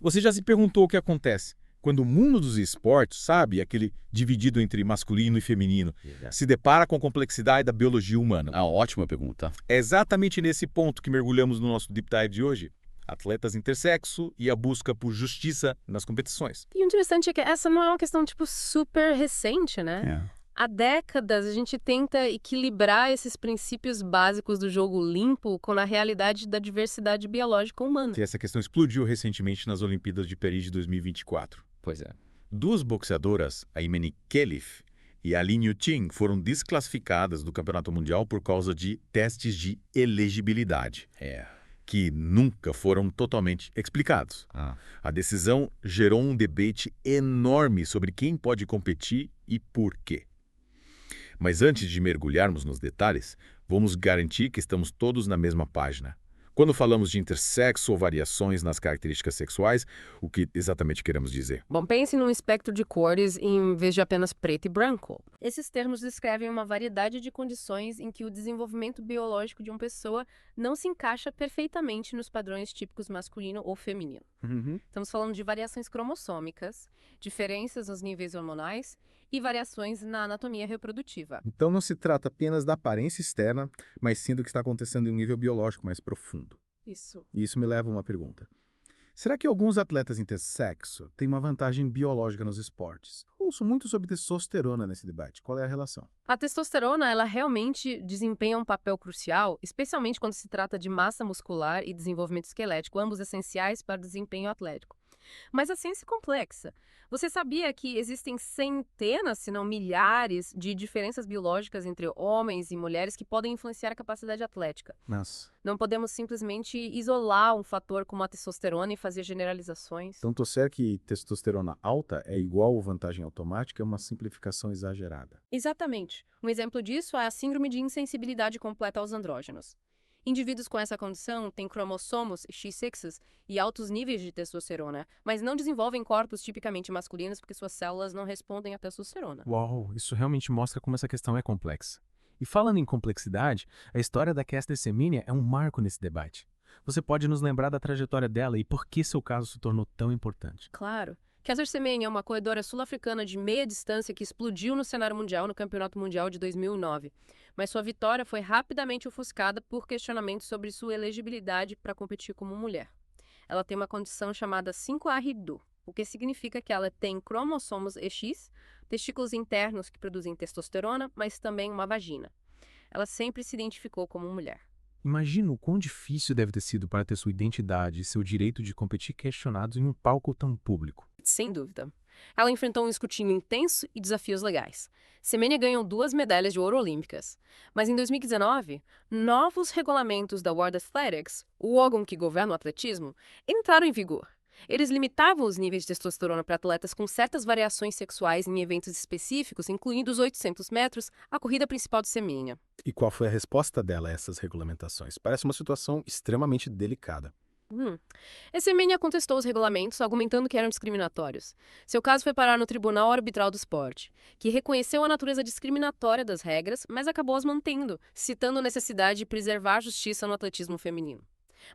Você já se perguntou o que acontece quando o mundo dos esportes, sabe, aquele dividido entre masculino e feminino, Yeah. se depara com a complexidade da biologia humana? Ah, ótima pergunta. É exatamente nesse ponto que mergulhamos no nosso Deep Dive de hoje. Atletas intersexo e a busca por justiça nas competições. E o interessante é que essa não é uma questão, tipo, super recente, né? É. Há décadas a gente tenta equilibrar esses princípios básicos do jogo limpo com a realidade da diversidade biológica humana. E essa questão explodiu recentemente nas Olimpíadas de Paris de 2024. Pois é. Duas boxeadoras, a Imani Khelif e a Lin Yuting, foram desclassificadas do Campeonato Mundial por causa de testes de elegibilidade, É. que nunca foram totalmente explicados. Ah. A decisão gerou um debate enorme sobre quem pode competir e por quê. Mas antes de mergulharmos nos detalhes, vamos garantir que estamos todos na mesma página. Quando falamos de intersexo ou variações nas características sexuais, o que exatamente queremos dizer? Bom, pense num espectro de cores em vez de apenas preto e branco. Esses termos descrevem uma variedade de condições em que o desenvolvimento biológico de uma pessoa não se encaixa perfeitamente nos padrões típicos masculino ou feminino. Estamos falando de variações cromossômicas, diferenças nos níveis hormonais e variações na anatomia reprodutiva. Então não se trata apenas da aparência externa, mas sim do que está acontecendo em um nível biológico mais profundo. Isso. E isso me leva a uma pergunta. Será que alguns atletas intersexo têm uma vantagem biológica nos esportes? Ouço muito sobre testosterona nesse debate. Qual é a relação? A testosterona, ela realmente desempenha um papel crucial, especialmente quando se trata de massa muscular e desenvolvimento esquelético, ambos essenciais para o desempenho atlético. Mas a ciência é complexa. Você sabia que existem centenas, se não milhares, de diferenças biológicas entre homens e mulheres que podem influenciar a capacidade atlética? Nossa. Não podemos simplesmente isolar um fator como a testosterona e fazer generalizações. Então tô certo que testosterona alta é igual ou vantagem automática é uma simplificação exagerada. Exatamente. Um exemplo disso é a síndrome de insensibilidade completa aos andrógenos. Indivíduos com essa condição têm cromossomos X6 e altos níveis de testosterona, mas não desenvolvem corpos tipicamente masculinos porque suas células não respondem à testosterona. Uau, isso realmente mostra como essa questão é complexa. E falando em complexidade, a história da Caster Semenya é um marco nesse debate. Você pode nos lembrar da trajetória dela e por que seu caso se tornou tão importante? Claro. Caster Semenya é uma corredora sul-africana de meia distância que explodiu no cenário mundial no Campeonato Mundial de 2009. Mas sua vitória foi rapidamente ofuscada por questionamentos sobre sua elegibilidade para competir como mulher. Ela tem uma condição chamada 5A-RIDU, o que significa que ela tem cromossomos EX, testículos internos que produzem testosterona, mas também uma vagina. Ela sempre se identificou como mulher. Imagina o quão difícil deve ter sido para ter sua identidade e seu direito de competir questionados em um palco tão público. Sem dúvida. Ela enfrentou um escrutínio intenso e desafios legais. Semenya ganhou 2 medalhas de ouro olímpicas. Mas em 2019, novos regulamentos da World Athletics, o órgão que governa o atletismo, entraram em vigor. Eles limitavam os níveis de testosterona para atletas com certas variações sexuais em eventos específicos, incluindo os 800 metros, a corrida principal de Semenya. E qual foi a resposta dela a essas regulamentações? Parece uma situação extremamente delicada. A Semenya contestou os regulamentos, argumentando que eram discriminatórios. Seu caso foi parar no Tribunal Arbitral do Esporte, que reconheceu a natureza discriminatória das regras, mas acabou as mantendo, citando a necessidade de preservar a justiça no atletismo feminino.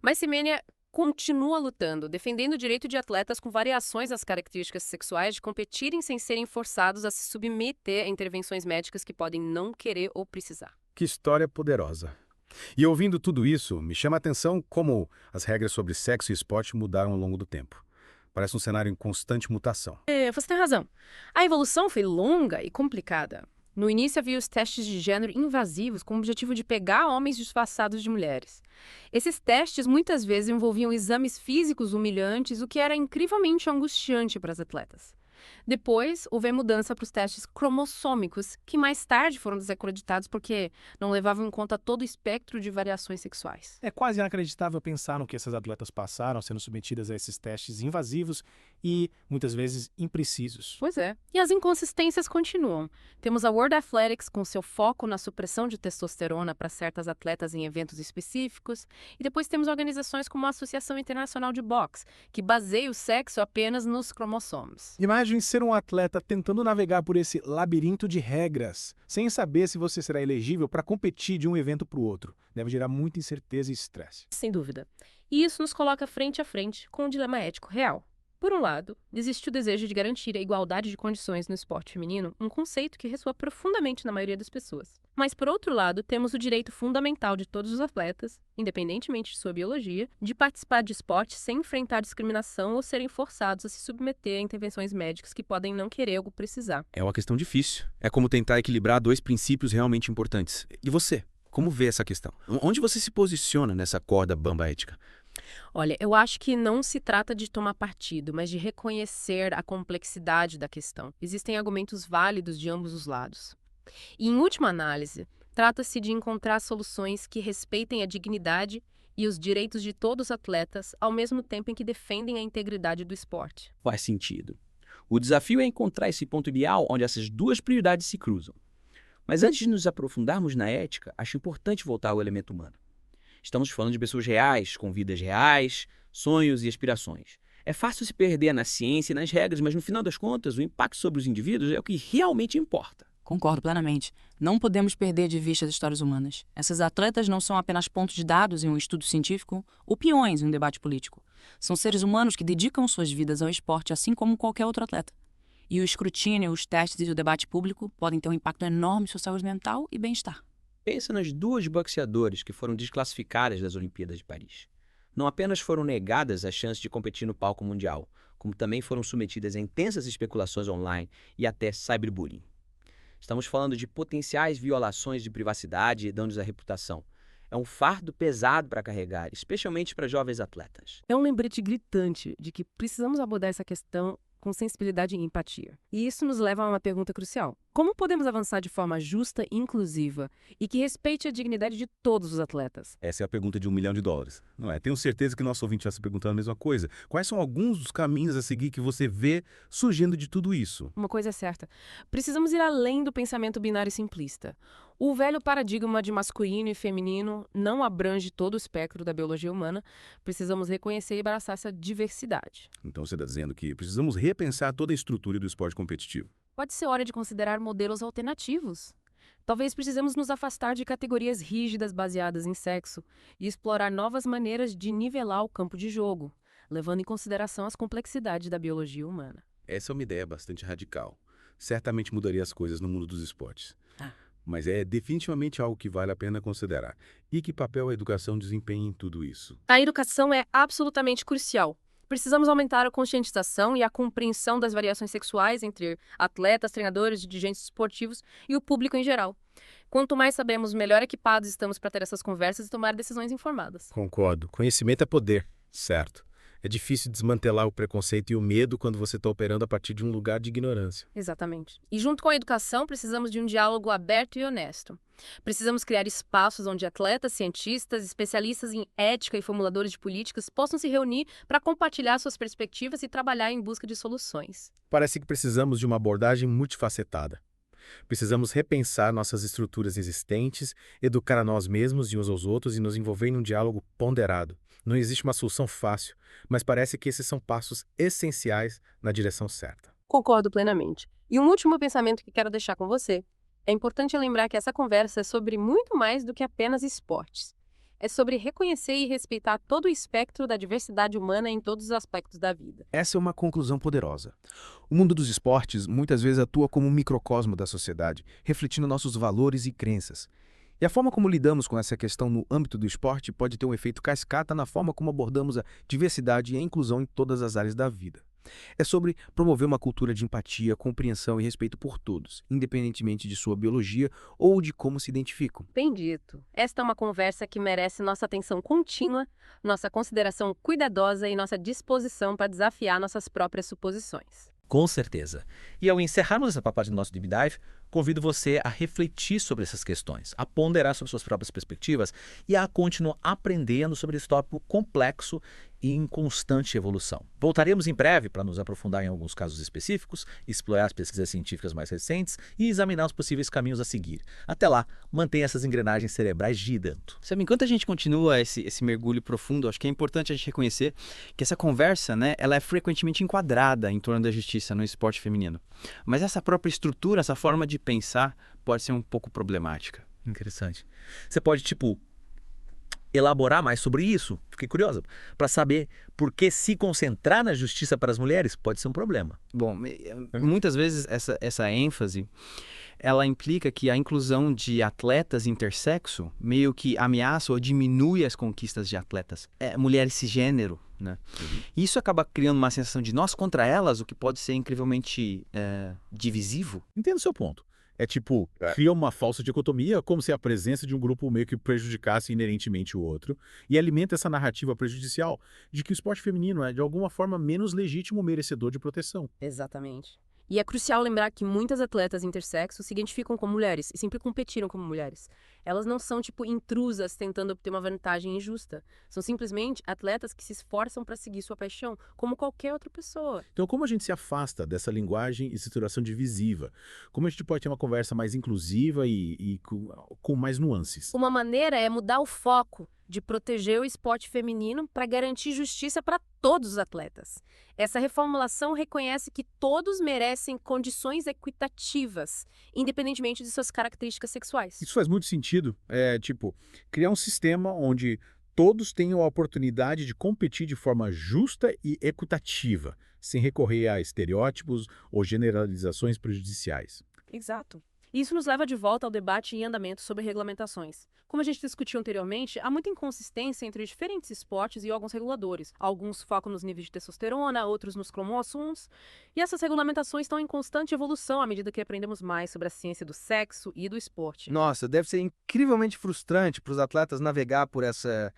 Mas Semenya continua lutando, defendendo o direito de atletas com variações nas características sexuais de competirem sem serem forçados a se submeter a intervenções médicas que podem não querer ou precisar. Que história poderosa. E ouvindo tudo isso, me chama a atenção como as regras sobre sexo e esporte mudaram ao longo do tempo. Parece um cenário em constante mutação. Você tem razão. A evolução foi longa e complicada. No início havia os testes de gênero invasivos com o objetivo de pegar homens disfarçados de mulheres. Esses testes muitas vezes envolviam exames físicos humilhantes, o que era incrivelmente angustiante para as atletas. Depois, houve a mudança para os testes cromossômicos, que mais tarde foram desacreditados porque não levavam em conta todo o espectro de variações sexuais. É quase inacreditável pensar no que essas atletas passaram sendo submetidas a esses testes invasivos e, muitas vezes, imprecisos. Pois é. E as inconsistências continuam. Temos a World Athletics com seu foco na supressão de testosterona para certas atletas em eventos específicos, e depois temos organizações como a Associação Internacional de Boxe, que baseia o sexo apenas nos cromossomos. Imagine ser um atleta tentando navegar por esse labirinto de regras, sem saber se você será elegível para competir de um evento para o outro. Deve gerar muita incerteza e estresse. Sem dúvida. E isso nos coloca frente a frente com um dilema ético real. Por um lado, existe o desejo de garantir a igualdade de condições no esporte feminino, um conceito que ressoa profundamente na maioria das pessoas. Mas, por outro lado, temos o direito fundamental de todos os atletas, independentemente de sua biologia, de participar de esporte sem enfrentar discriminação ou serem forçados a se submeter a intervenções médicas que podem não querer ou precisar. É uma questão difícil. É como tentar equilibrar dois princípios realmente importantes. E você? Como vê essa questão? Onde você se posiciona nessa corda bamba ética? Olha, eu acho que não se trata de tomar partido, mas de reconhecer a complexidade da questão. Existem argumentos válidos de ambos os lados. E, em última análise, trata-se de encontrar soluções que respeitem a dignidade e os direitos de todos os atletas, ao mesmo tempo em que defendem a integridade do esporte. Faz sentido. O desafio é encontrar esse ponto ideal onde essas duas prioridades se cruzam. Mas antes de nos aprofundarmos na ética, acho importante voltar ao elemento humano. Estamos falando de pessoas reais, com vidas reais, sonhos e aspirações. É fácil se perder na ciência e nas regras, mas no final das contas, o impacto sobre os indivíduos é o que realmente importa. Concordo plenamente. Não podemos perder de vista as histórias humanas. Essas atletas não são apenas pontos de dados em um estudo científico ou peões em um debate político. São seres humanos que dedicam suas vidas ao esporte, assim como qualquer outro atleta. E o escrutínio, os testes e o debate público podem ter um impacto enorme sobre a saúde mental e bem-estar. Pensa nas duas boxeadoras que foram desclassificadas das Olimpíadas de Paris. Não apenas foram negadas a chance de competir no palco mundial, como também foram submetidas a intensas especulações online e até cyberbullying. Estamos falando de potenciais violações de privacidade e danos à reputação. É um fardo pesado para carregar, especialmente para jovens atletas. É um lembrete gritante de que precisamos abordar essa questão com sensibilidade e empatia. E isso nos leva a uma pergunta crucial. Como podemos avançar de forma justa e inclusiva e que respeite a dignidade de todos os atletas? Essa é a pergunta de $1 milhão, não é? Tenho certeza que nosso ouvinte está se perguntando a mesma coisa. Quais são alguns dos caminhos a seguir que você vê surgindo de tudo isso? Uma coisa é certa. Precisamos ir além do pensamento binário e simplista. O velho paradigma de masculino e feminino não abrange todo o espectro da biologia humana. Precisamos reconhecer e abraçar essa diversidade. Então você está dizendo que precisamos repensar toda a estrutura do esporte competitivo. Pode ser hora de considerar modelos alternativos. Talvez precisemos nos afastar de categorias rígidas baseadas em sexo e explorar novas maneiras de nivelar o campo de jogo, levando em consideração as complexidades da biologia humana. Essa é uma ideia bastante radical. Certamente mudaria as coisas no mundo dos esportes. Mas é definitivamente algo que vale a pena considerar. E que papel a educação desempenha em tudo isso? A educação é absolutamente crucial. Precisamos aumentar a conscientização e a compreensão das variações sexuais entre atletas, treinadores, dirigentes esportivos e o público em geral. Quanto mais sabemos, melhor equipados estamos para ter essas conversas e tomar decisões informadas. Concordo. Conhecimento é poder. Certo. É difícil desmantelar o preconceito e o medo quando você está operando a partir de um lugar de ignorância. Exatamente. E junto com a educação, precisamos de um diálogo aberto e honesto. Precisamos criar espaços onde atletas, cientistas, especialistas em ética e formuladores de políticas possam se reunir para compartilhar suas perspectivas e trabalhar em busca de soluções. Parece que precisamos de uma abordagem multifacetada. Precisamos repensar nossas estruturas existentes, educar a nós mesmos e uns aos outros e nos envolver em um diálogo ponderado. Não existe uma solução fácil, mas parece que esses são passos essenciais na direção certa. Concordo plenamente. E um último pensamento que quero deixar com você. É importante lembrar que essa conversa é sobre muito mais do que apenas esportes. É sobre reconhecer e respeitar todo o espectro da diversidade humana em todos os aspectos da vida. Essa é uma conclusão poderosa. O mundo dos esportes muitas vezes atua como um microcosmo da sociedade, refletindo nossos valores e crenças. E a forma como lidamos com essa questão no âmbito do esporte pode ter um efeito cascata na forma como abordamos a diversidade e a inclusão em todas as áreas da vida. É sobre promover uma cultura de empatia, compreensão e respeito por todos, independentemente de sua biologia ou de como se identificam. Bem dito. Esta é uma conversa que merece nossa atenção contínua, nossa consideração cuidadosa e nossa disposição para desafiar nossas próprias suposições. Com certeza. E ao encerrarmos essa parte do nosso Deep Dive, convido você a refletir sobre essas questões, a ponderar sobre suas próprias perspectivas e a continuar aprendendo sobre esse tópico complexo e em constante evolução. Voltaremos em breve para nos aprofundar em alguns casos específicos, explorar as pesquisas científicas mais recentes e examinar os possíveis caminhos a seguir. Até lá, mantenha essas engrenagens cerebrais girando. Sabe, enquanto a gente continua esse mergulho profundo, acho que é importante a gente reconhecer que essa conversa, né, ela é frequentemente enquadrada em torno da justiça no esporte feminino. Mas essa própria estrutura, essa forma de pensar, pode ser um pouco problemática. Interessante. Você pode, elaborar mais sobre isso? Fiquei curiosa para saber por que se concentrar na justiça para as mulheres pode ser um problema. Bom, muitas vezes essa ênfase, ela implica que a inclusão de atletas intersexo meio que ameaça ou diminui as conquistas de atletas, mulheres cisgênero, né? Isso acaba criando uma sensação de nós contra elas, o que pode ser incrivelmente divisivo. Entendo o seu ponto. É tipo, cria uma falsa dicotomia, como se a presença de um grupo meio que prejudicasse inerentemente o outro, e alimenta essa narrativa prejudicial de que o esporte feminino é, de alguma forma, menos legítimo ou merecedor de proteção. Exatamente. E é crucial lembrar que muitas atletas intersexo se identificam como mulheres e sempre competiram como mulheres. Elas não são, tipo, intrusas tentando obter uma vantagem injusta. São simplesmente atletas que se esforçam para seguir sua paixão, como qualquer outra pessoa. Então, como a gente se afasta dessa linguagem e situação divisiva? Como a gente pode ter uma conversa mais inclusiva e com mais nuances? Uma maneira é mudar o foco de proteger o esporte feminino para garantir justiça para todos os atletas. Essa reformulação reconhece que todos merecem condições equitativas, independentemente de suas características sexuais. Isso faz muito sentido. É, tipo, criar um sistema onde todos tenham a oportunidade de competir de forma justa e equitativa, sem recorrer a estereótipos ou generalizações prejudiciais. Exato. Isso nos leva de volta ao debate em andamento sobre regulamentações. Como a gente discutiu anteriormente, há muita inconsistência entre diferentes esportes e órgãos reguladores. Alguns focam nos níveis de testosterona, outros nos cromossomos. E essas regulamentações estão em constante evolução à medida que aprendemos mais sobre a ciência do sexo e do esporte. Nossa, deve ser incrivelmente frustrante para os atletas navegar por essa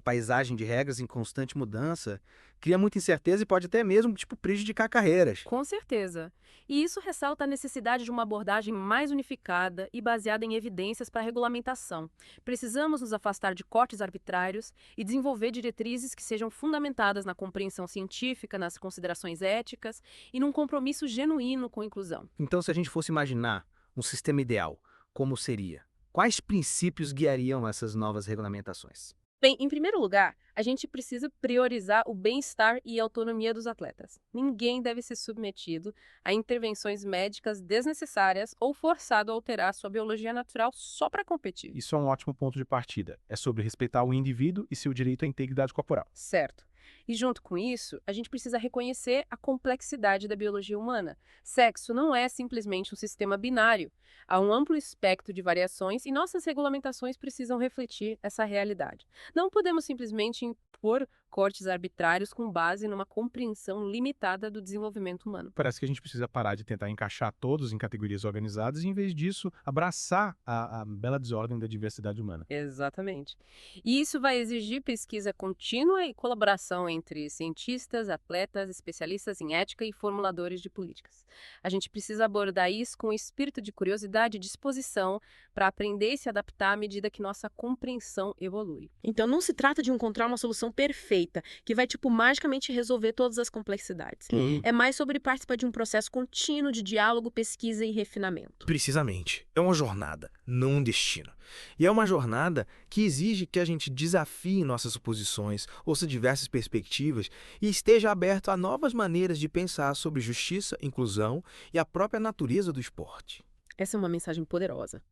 paisagem de regras em constante mudança. Cria muita incerteza e pode até mesmo, prejudicar carreiras. Com certeza. E isso ressalta a necessidade de uma abordagem mais unificada e baseada em evidências para a regulamentação. Precisamos nos afastar de cortes arbitrários e desenvolver diretrizes que sejam fundamentadas na compreensão científica, nas considerações éticas e num compromisso genuíno com a inclusão. Então, se a gente fosse imaginar um sistema ideal, como seria? Quais princípios guiariam essas novas regulamentações? Bem, em primeiro lugar, a gente precisa priorizar o bem-estar e a autonomia dos atletas. Ninguém deve ser submetido a intervenções médicas desnecessárias ou forçado a alterar sua biologia natural só para competir. Isso é um ótimo ponto de partida. É sobre respeitar o indivíduo e seu direito à integridade corporal. Certo. E junto com isso, a gente precisa reconhecer a complexidade da biologia humana. Sexo não é simplesmente um sistema binário. Há um amplo espectro de variações e nossas regulamentações precisam refletir essa realidade. Não podemos simplesmente impor cortes arbitrários com base numa compreensão limitada do desenvolvimento humano. Parece que a gente precisa parar de tentar encaixar todos em categorias organizadas e, em vez disso, abraçar a bela desordem da diversidade humana. Exatamente. E isso vai exigir pesquisa contínua e colaboração entre cientistas, atletas, especialistas em ética e formuladores de políticas. A gente precisa abordar isso com espírito de curiosidade e disposição para aprender e se adaptar à medida que nossa compreensão evolui. Então não se trata de encontrar uma solução perfeita, que vai, magicamente resolver todas as complexidades. É mais sobre participar de um processo contínuo de diálogo, pesquisa e refinamento. Precisamente. É uma jornada, não um destino. E é uma jornada que exige que a gente desafie nossas suposições, ouça diversas perspectivas e esteja aberto a novas maneiras de pensar sobre justiça, inclusão e a própria natureza do esporte. Essa é uma mensagem poderosa.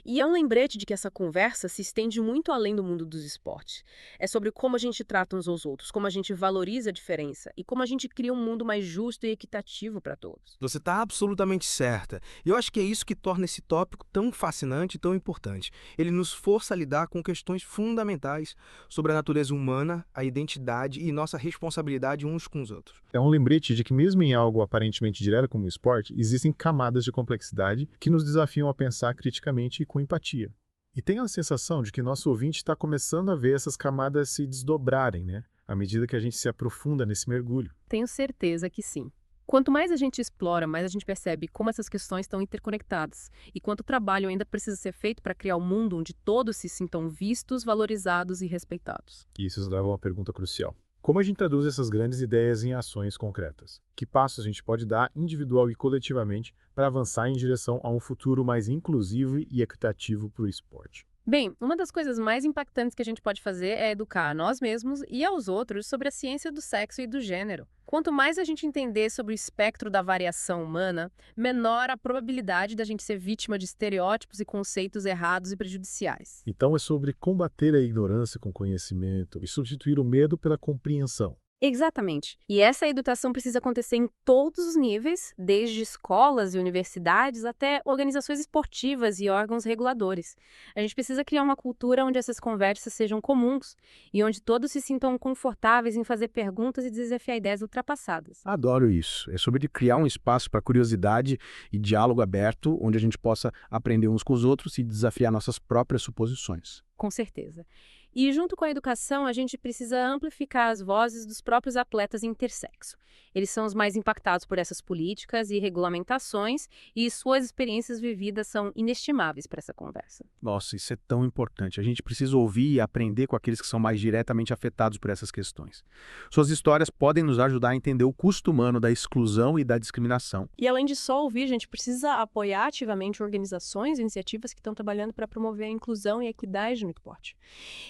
E é um lembrete de que essa conversa se estende muito além do mundo dos esportes. É sobre como a gente trata uns aos outros, como a gente valoriza a diferença e como a gente cria um mundo mais justo e equitativo para todos. Você está absolutamente certa. E eu acho que é isso que torna esse tópico tão fascinante e tão importante. Ele nos força a lidar com questões fundamentais sobre a natureza humana, a identidade e nossa responsabilidade uns com os outros. É um lembrete de que mesmo em algo aparentemente direto como o esporte, existem camadas de complexidade que nos desafiam a pensar criticamente e com empatia. E tenho a sensação de que nosso ouvinte está começando a ver essas camadas se desdobrarem, né? À medida que a gente se aprofunda nesse mergulho. Tenho certeza que sim. Quanto mais a gente explora, mais a gente percebe como essas questões estão interconectadas e quanto trabalho ainda precisa ser feito para criar um mundo onde todos se sintam vistos, valorizados e respeitados. E isso nos leva a uma pergunta crucial. Como a gente traduz essas grandes ideias em ações concretas? Que passos a gente pode dar individual e coletivamente para avançar em direção a um futuro mais inclusivo e equitativo para o esporte? Bem, uma das coisas mais impactantes que a gente pode fazer é educar a nós mesmos e aos outros sobre a ciência do sexo e do gênero. Quanto mais a gente entender sobre o espectro da variação humana, menor a probabilidade da gente ser vítima de estereótipos e conceitos errados e prejudiciais. Então é sobre combater a ignorância com conhecimento e substituir o medo pela compreensão. Exatamente. E essa educação precisa acontecer em todos os níveis, desde escolas e universidades até organizações esportivas e órgãos reguladores. A gente precisa criar uma cultura onde essas conversas sejam comuns e onde todos se sintam confortáveis em fazer perguntas e desafiar ideias ultrapassadas. Adoro isso. É sobre criar um espaço para curiosidade e diálogo aberto, onde a gente possa aprender uns com os outros e desafiar nossas próprias suposições. Com certeza. E junto com a educação, a gente precisa amplificar as vozes dos próprios atletas intersexo. Eles são os mais impactados por essas políticas e regulamentações, e suas experiências vividas são inestimáveis para essa conversa. Nossa, isso é tão importante. A gente precisa ouvir e aprender com aqueles que são mais diretamente afetados por essas questões. Suas histórias podem nos ajudar a entender o custo humano da exclusão e da discriminação. E além de só ouvir, a gente precisa apoiar ativamente organizações e iniciativas que estão trabalhando para promover a inclusão e a equidade no esporte.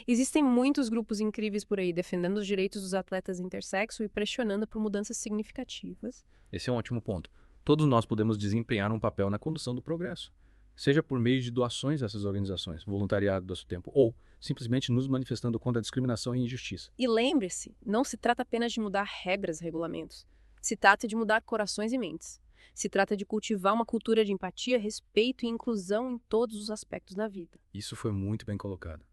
Existem muitos grupos incríveis por aí defendendo os direitos dos atletas intersexo e pressionando por mudanças significativas. Esse é um ótimo ponto. Todos nós podemos desempenhar um papel na condução do progresso, seja por meio de doações a essas organizações, voluntariado do nosso tempo, ou simplesmente nos manifestando contra a discriminação e injustiça. E lembre-se, não se trata apenas de mudar regras e regulamentos. Se trata de mudar corações e mentes. Se trata de cultivar uma cultura de empatia, respeito e inclusão em todos os aspectos da vida. Isso foi muito bem colocado.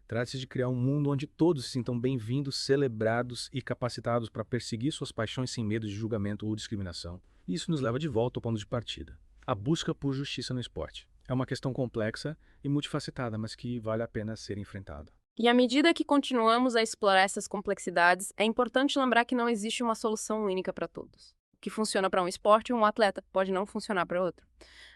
Trata-se de criar um mundo onde todos se sintam bem-vindos, celebrados e capacitados para perseguir suas paixões sem medo de julgamento ou discriminação. E isso nos leva de volta ao ponto de partida. A busca por justiça no esporte. É uma questão complexa e multifacetada, mas que vale a pena ser enfrentada. E à medida que continuamos a explorar essas complexidades, é importante lembrar que não existe uma solução única para todos. O que funciona para um esporte, um atleta pode não funcionar para outro.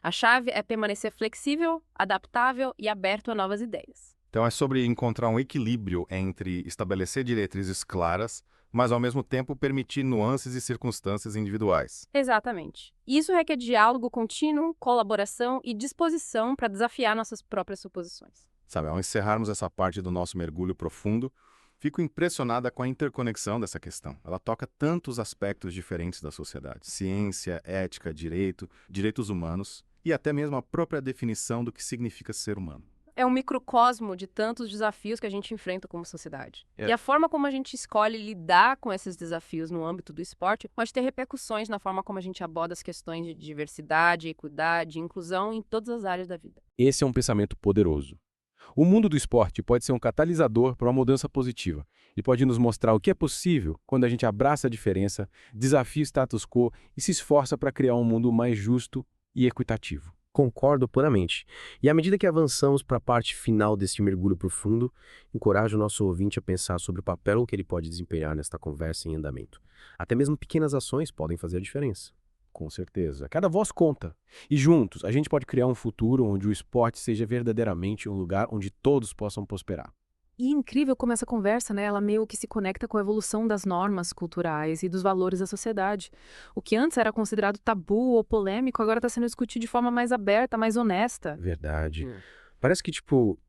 A chave é permanecer flexível, adaptável e aberto a novas ideias. Então é sobre encontrar um equilíbrio entre estabelecer diretrizes claras, mas ao mesmo tempo permitir nuances e circunstâncias individuais. Exatamente. Isso requer diálogo contínuo, colaboração e disposição para desafiar nossas próprias suposições. Sabe, ao encerrarmos essa parte do nosso mergulho profundo, fico impressionada com a interconexão dessa questão. Ela toca tantos aspectos diferentes da sociedade: ciência, ética, direito, direitos humanos e até mesmo a própria definição do que significa ser humano. É um microcosmo de tantos desafios que a gente enfrenta como sociedade. E a forma como a gente escolhe lidar com esses desafios no âmbito do esporte pode ter repercussões na forma como a gente aborda as questões de diversidade, equidade, inclusão em todas as áreas da vida. Esse é um pensamento poderoso. O mundo do esporte pode ser um catalisador para uma mudança positiva. Ele pode nos mostrar o que é possível quando a gente abraça a diferença, desafia o status quo e se esforça para criar um mundo mais justo e equitativo. Concordo plenamente. E à medida que avançamos para a parte final deste mergulho profundo, encorajo o nosso ouvinte a pensar sobre o papel que ele pode desempenhar nesta conversa em andamento. Até mesmo pequenas ações podem fazer a diferença. Com certeza. Cada voz conta. E juntos, a gente pode criar um futuro onde o esporte seja verdadeiramente um lugar onde todos possam prosperar. E incrível como essa conversa, né, ela meio que se conecta com a evolução das normas culturais e dos valores da sociedade. O que antes era considerado tabu ou polêmico, agora está sendo discutido de forma mais aberta, mais honesta. Verdade. Parece que,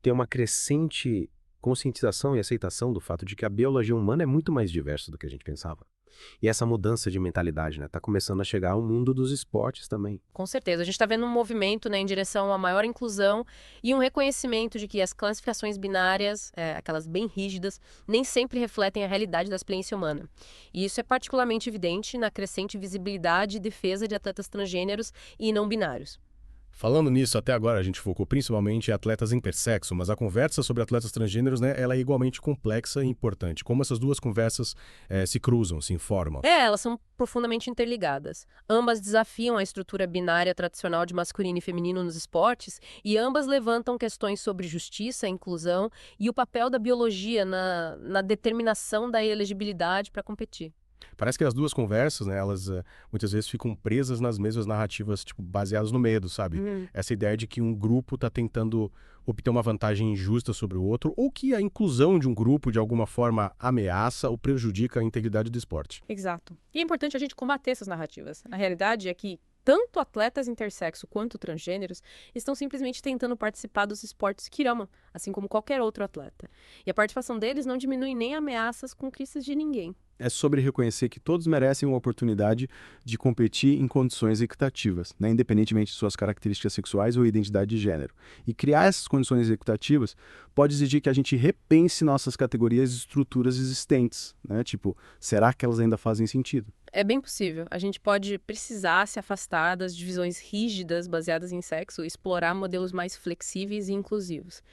tem uma crescente conscientização e aceitação do fato de que a biologia humana é muito mais diversa do que a gente pensava. E essa mudança de mentalidade, tá começando a chegar ao mundo dos esportes também. Com certeza. A gente está vendo um movimento, em direção a maior inclusão e um reconhecimento de que as classificações binárias, aquelas bem rígidas, nem sempre refletem a realidade da experiência humana. E isso é particularmente evidente na crescente visibilidade e defesa de atletas transgêneros e não binários. Falando nisso, até agora a gente focou principalmente em atletas intersexo, mas a conversa sobre atletas transgêneros, ela é igualmente complexa e importante. Como essas duas conversas se cruzam, se informam. Elas são profundamente interligadas. Ambas desafiam a estrutura binária tradicional de masculino e feminino nos esportes e ambas levantam questões sobre justiça, inclusão e o papel da biologia na determinação da elegibilidade para competir. Parece que as duas conversas, elas muitas vezes ficam presas nas mesmas narrativas, baseadas no medo, sabe? Essa ideia de que um grupo está tentando obter uma vantagem injusta sobre o outro, ou que a inclusão de um grupo, de alguma forma, ameaça ou prejudica a integridade do esporte. Exato. E é importante a gente combater essas narrativas. A realidade é que tanto atletas intersexo quanto transgêneros estão simplesmente tentando participar dos esportes que amam, assim como qualquer outro atleta. E a participação deles não diminui nem ameaças conquistas de ninguém. É sobre reconhecer que todos merecem uma oportunidade de competir em condições equitativas, né, independentemente de suas características sexuais ou identidade de gênero. E criar essas condições equitativas pode exigir que a gente repense nossas categorias e estruturas existentes, né? Tipo, será que elas ainda fazem sentido? É bem possível. A gente pode precisar se afastar das divisões rígidas baseadas em sexo e explorar modelos mais flexíveis e inclusivos.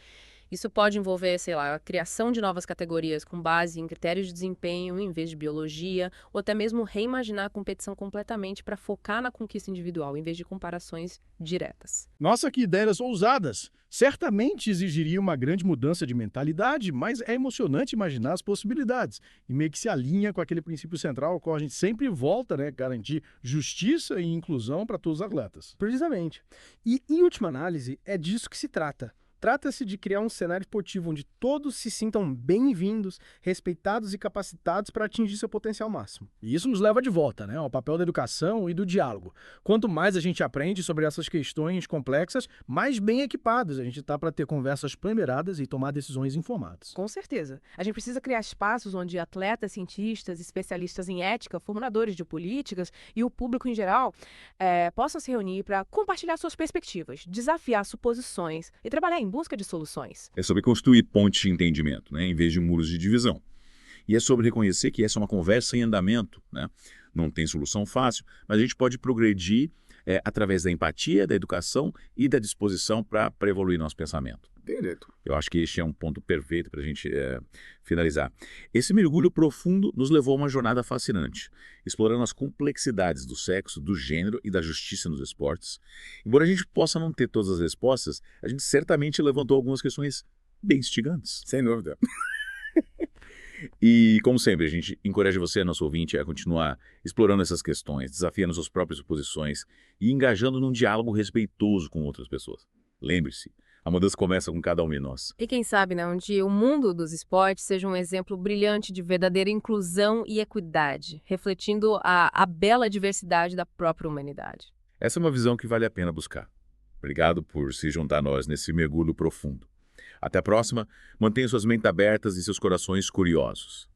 Isso pode envolver, sei lá, a criação de novas categorias com base em critérios de desempenho em vez de biologia, ou até mesmo reimaginar a competição completamente para focar na conquista individual, em vez de comparações diretas. Nossa, que ideias ousadas! Certamente exigiria uma grande mudança de mentalidade, mas é emocionante imaginar as possibilidades e meio que se alinha com aquele princípio central ao qual a gente sempre volta, né? Garantir justiça e inclusão para todos os atletas. Precisamente. E, em última análise, é disso que se trata. Trata-se de criar um cenário esportivo onde todos se sintam bem-vindos, respeitados e capacitados para atingir seu potencial máximo. E isso nos leva de volta, né, ao papel da educação e do diálogo. Quanto mais a gente aprende sobre essas questões complexas, mais bem equipados a gente está para ter conversas ponderadas e tomar decisões informadas. Com certeza. A gente precisa criar espaços onde atletas, cientistas, especialistas em ética, formuladores de políticas e o público em geral possam se reunir para compartilhar suas perspectivas, desafiar suposições e trabalhar em busca de soluções. É sobre construir pontes de entendimento, né, em vez de muros de divisão. E é sobre reconhecer que essa é uma conversa em andamento, né? Não tem solução fácil, mas a gente pode progredir através da empatia, da educação e da disposição para evoluir nosso pensamento. Direito. Eu acho que este é um ponto perfeito para a gente finalizar. Esse mergulho profundo nos levou a uma jornada fascinante, explorando as complexidades do sexo, do gênero e da justiça nos esportes. Embora a gente possa não ter todas as respostas, a gente certamente levantou algumas questões bem instigantes. Sem dúvida. E, como sempre, a gente encoraja você, nosso ouvinte, a continuar explorando essas questões, desafiando suas próprias suposições e engajando num diálogo respeitoso com outras pessoas. Lembre-se, a mudança começa com cada um de nós. E quem sabe, né, um dia o mundo dos esportes seja um exemplo brilhante de verdadeira inclusão e equidade, refletindo a bela diversidade da própria humanidade. Essa é uma visão que vale a pena buscar. Obrigado por se juntar a nós nesse mergulho profundo. Até a próxima, mantenha suas mentes abertas e seus corações curiosos.